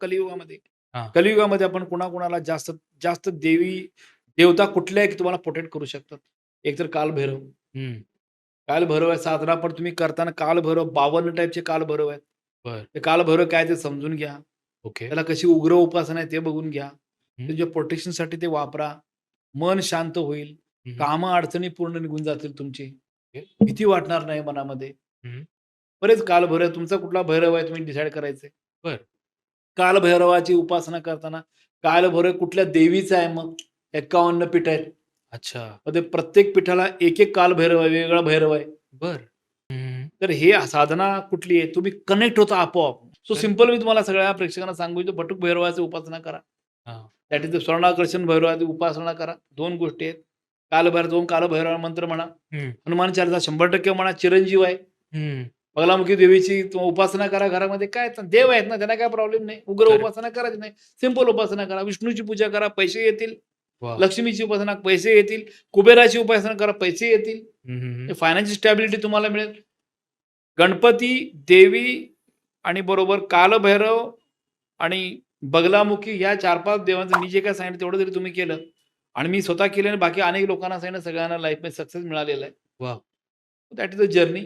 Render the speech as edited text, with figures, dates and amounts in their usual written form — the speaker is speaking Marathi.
कलियुगामध्ये. हां. कलियुगामध्ये आपण कुणाकुणाला जास्त जास्त देवता कुठल्या आहे की तुम्हाला प्रोटेक्ट करू शकतात? एक तर कालभैरव. हं. कालभैरव आहे साधना पण तुम्ही करताना कालभैरव 52 टाइपचे कालभैरव आहेत. बरं. ते कालभैरव काय ते समजून घ्या. ओके. त्याला कशी उग्र उपासना आहे ते बघून घ्या. हं. तुमच्या प्रोटेक्शनसाठी ते वापरा. मन शांत होईल. हं, हं. कामं अडचणी पूर्ण निघून जातील तुमची. ओके. भीती वाटणार नाही मनामध्ये. हं. बरेच कालभैरव तुमचा कुठला भैरव आहे तुम्ही डिसाईड करायचंय. बरं. कालभैरवाची उपासना करताना कालभैरव कुठल्या देवीचा आहे मग? 51 पीठ आहेत. अच्छा. मग ते प्रत्येक पीठाला एक कालभैरव आहे, वेगळा भैरव आहे. बरं. हं. तर हे साधना कुठली आहे? तुम्ही कनेक्ट होता आपोआप. So correct. सिंपल मी तुम्हाला सगळ्या प्रेक्षकांना सांगू इच्छितो बटुक भैरवाची उपासना करा. हां. दॅट इज द स्वर्णाकर्षण भैरवाची उपासना करा. 2 गोष्टी आहेत. कालभैरव 2 कालभैरव मंत्र म्हणा. हं. हनुमान चालीसा 100% म्हणा. चिरंजीव आहे. हं. बगलामुखी देवीची उपासना करा घरामध्ये. काय देव आहेत ना, त्यांना काय प्रॉब्लेम नाही. उग्र करेक्ट. उपासना करायची नाही. सिंपल उपासना करा. विष्णूची पूजा करा, पैसे येतील. वाह! लक्ष्मीची उपासना, पैसे येतील. कुबेराची उपासना करा, पैसे येतील. हं, हं, हं. फायनान्शियल स्टॅबिलिटी तुम्हाला मिळेल. गणपती, देवी आणि बरोबर कालभैरव आणि बगलामुखी या 4-5 देवांचं मी जे काही सांगितलं तेवढं जरी तुम्ही केलं आणि मी स्वतः केलं आणि बाकी अनेक लोकांना सांगितलं, सगळ्यांना लाईफमध्ये सक्सेस मिळालेला आहे. Wow! That is a journey.